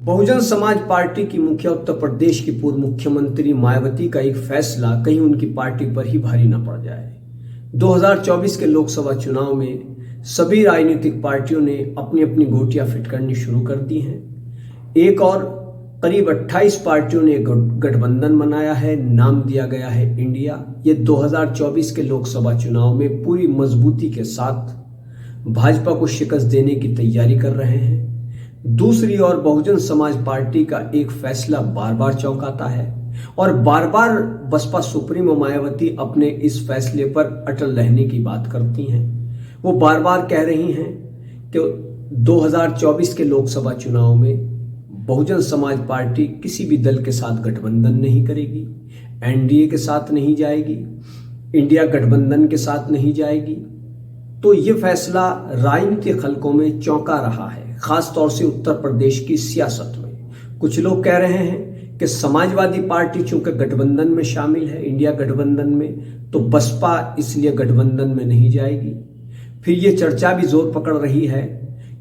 Bahujan Samaj party की मुखिया उत्तर प्रदेश की पूर्व मुख्यमंत्री मायावती का एक फैसला कहीं उनकी पार्टी पर ही भारी न पड़ जाए। 2024 के लोकसभा चुनाव में सभी राजनीतिक पार्टियों ने अपनी अपनी गोटियां फिट करनी शुरू कर दी हैं। एक और करीब 28 पार्टियों ने गठबंधन बनाया है, नाम दिया गया है इंडिया। ये 2024 के लोकसभा चुनाव में पूरी मजबूती के साथ भाजपा को शिकस्त देने की तैयारी कर रहे हैं। दूसरी ओर बहुजन समाज पार्टी का एक फैसला बार बार चौंकाता है और बार बार बसपा सुप्रीमो मायावती अपने इस फैसले पर अटल रहने की बात करती हैं। वो बार बार कह रही हैं कि 2024 के लोकसभा चुनाव में बहुजन समाज पार्टी किसी भी दल के साथ गठबंधन नहीं करेगी, एनडीए के साथ नहीं जाएगी, इंडिया गठबंधन के साथ नहीं जाएगी। तो ये फैसला राजनीतिक हलकों में चौंका रहा है, खास तौर से उत्तर प्रदेश की सियासत में। कुछ लोग कह रहे हैं कि समाजवादी पार्टी चूंकि गठबंधन में शामिल है, इंडिया गठबंधन में, तो बसपा इसलिए गठबंधन में नहीं जाएगी। फिर ये चर्चा भी जोर पकड़ रही है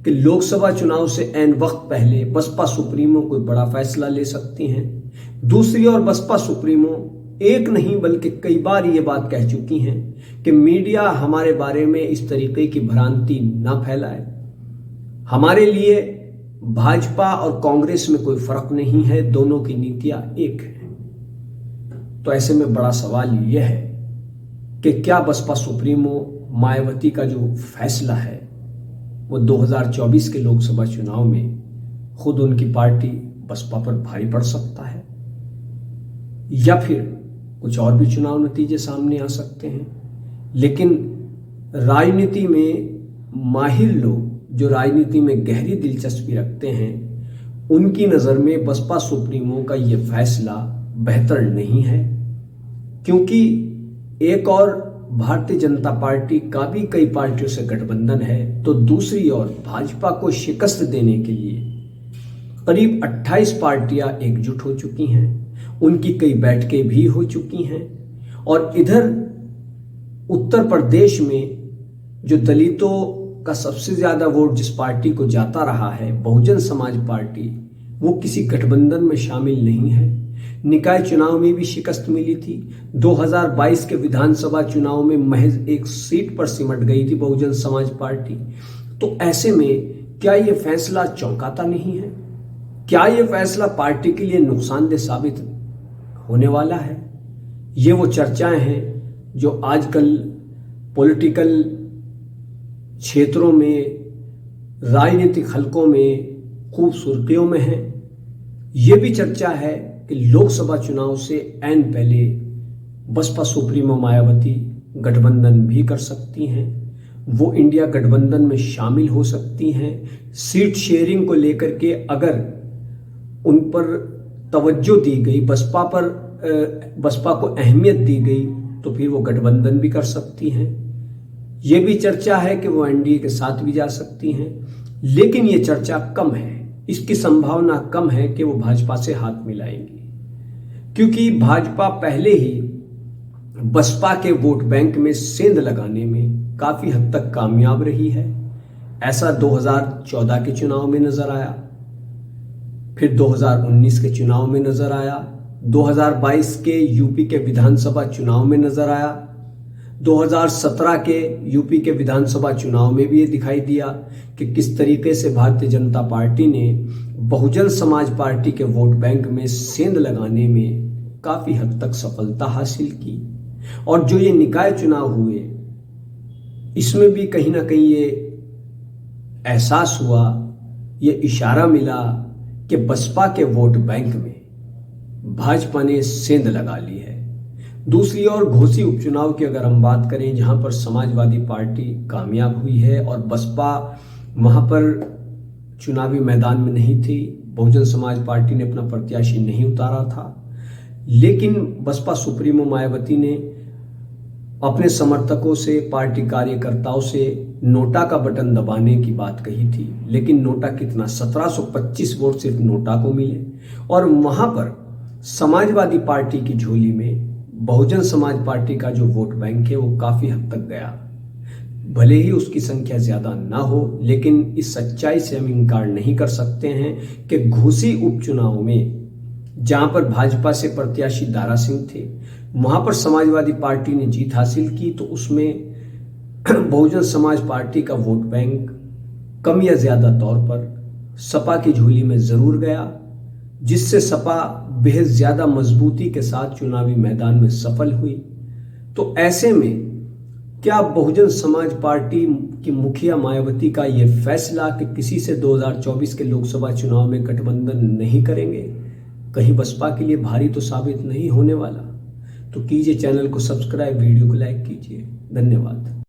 कि लोकसभा चुनाव से ऐन वक्त पहले बसपा सुप्रीमो कोई बड़ा फैसला ले सकती हैं। दूसरी ओर बसपा सुप्रीमो एक नहीं बल्कि कई बार ये बात कह चुकी हैं कि मीडिया हमारे बारे में इस तरीके की भ्रांति ना फैलाए। हमारे लिए भाजपा और कांग्रेस में कोई फर्क नहीं है, दोनों की नीतियां एक है। तो ऐसे में बड़ा सवाल यह है कि क्या बसपा सुप्रीमो मायावती का जो फैसला है वो 2024 के लोकसभा चुनाव में खुद उनकी पार्टी बसपा पर भारी पड़ सकता है, या फिर कुछ और भी चुनाव नतीजे सामने आ सकते हैं। लेकिन राजनीति में माहिर लोग जो राजनीति में गहरी दिलचस्पी रखते हैं, उनकी नज़र में बसपा सुप्रीमो का ये फैसला बेहतर नहीं है, क्योंकि एक और भारतीय जनता पार्टी का भी कई पार्टियों से गठबंधन है, तो दूसरी ओर भाजपा को शिकस्त देने के लिए करीब 28 पार्टियां एकजुट हो चुकी हैं, उनकी कई बैठकें भी हो चुकी हैं। और इधर उत्तर प्रदेश में जो दलितों का सबसे ज्यादा वोट जिस पार्टी को जाता रहा है, बहुजन समाज पार्टी, वो किसी गठबंधन में शामिल नहीं है। निकाय चुनाव में भी शिकस्त मिली थी। 2022 के विधानसभा चुनाव में महज एक सीट पर सिमट गई थी बहुजन समाज पार्टी। तो ऐसे में क्या ये फैसला चौंकाता नहीं है? क्या ये फैसला पार्टी के लिए नुकसानदेह साबित होने वाला है? ये वो चर्चाएं हैं जो आजकल पॉलिटिकल क्षेत्रों में, राजनीतिक हलकों में खूब सुर्खियों में है। ये भी चर्चा है कि लोकसभा चुनाव से ऐन पहले बसपा सुप्रीमो मायावती गठबंधन भी कर सकती हैं, वो इंडिया गठबंधन में शामिल हो सकती हैं। सीट शेयरिंग को लेकर के अगर उन पर तवज्जो दी गई, बसपा को अहमियत दी गई, तो फिर वो गठबंधन भी कर सकती हैं। ये भी चर्चा है कि वो एनडीए के साथ भी जा सकती हैं, लेकिन ये चर्चा कम है। इसकी संभावना कम है कि वो भाजपा से हाथ मिलाएंगी, क्योंकि भाजपा पहले ही बसपा के वोट बैंक में सेंध लगाने में काफी हद तक कामयाब रही है। ऐसा 2014 के चुनाव में नजर आया, फिर 2019 के चुनाव में नजर आया, 2022 के यूपी के विधानसभा चुनाव में नजर आया, 2017 के यूपी के विधानसभा चुनाव में भी ये दिखाई दिया कि किस तरीके से भारतीय जनता पार्टी ने बहुजन समाज पार्टी के वोट बैंक में सेंध लगाने में काफी हद तक सफलता हासिल की। और जो ये निकाय चुनाव हुए, इसमें भी कहीं ना कहीं ये एहसास हुआ, ये इशारा मिला कि बसपा के वोट बैंक में भाजपा ने सेंध लगा ली है। दूसरी ओर घोसी उपचुनाव की अगर हम बात करें, जहां पर समाजवादी पार्टी कामयाब हुई है और बसपा वहां पर चुनावी मैदान में नहीं थी, बहुजन समाज पार्टी ने अपना प्रत्याशी नहीं उतारा था, लेकिन बसपा सुप्रीमो मायावती ने अपने समर्थकों से, पार्टी कार्यकर्ताओं से नोटा का बटन दबाने की बात कही थी। लेकिन नोटा कितना, 1725 वोट सिर्फ नोटा को मिले, और वहां पर समाजवादी पार्टी की झोली में बहुजन समाज पार्टी का जो वोट बैंक है वो काफी हद तक गया। भले ही उसकी संख्या ज्यादा ना हो, लेकिन इस सच्चाई से हम इनकार नहीं कर सकते हैं कि घोसी उपचुनाव में जहां पर भाजपा से प्रत्याशी दारा सिंह थे, वहां पर समाजवादी पार्टी ने जीत हासिल की, तो उसमें बहुजन समाज पार्टी का वोट बैंक कम या ज्यादा तौर पर सपा की झोली में जरूर गया, जिससे सपा बेहद ज्यादा मजबूती के साथ चुनावी मैदान में सफल हुई। तो ऐसे में क्या बहुजन समाज पार्टी की मुखिया मायावती का यह फैसला कि किसी से 2024 के लोकसभा चुनाव में गठबंधन नहीं करेंगे, कहीं बसपा के लिए भारी तो साबित नहीं होने वाला? तो कीजिए चैनल को सब्सक्राइब, वीडियो को लाइक कीजिए। धन्यवाद।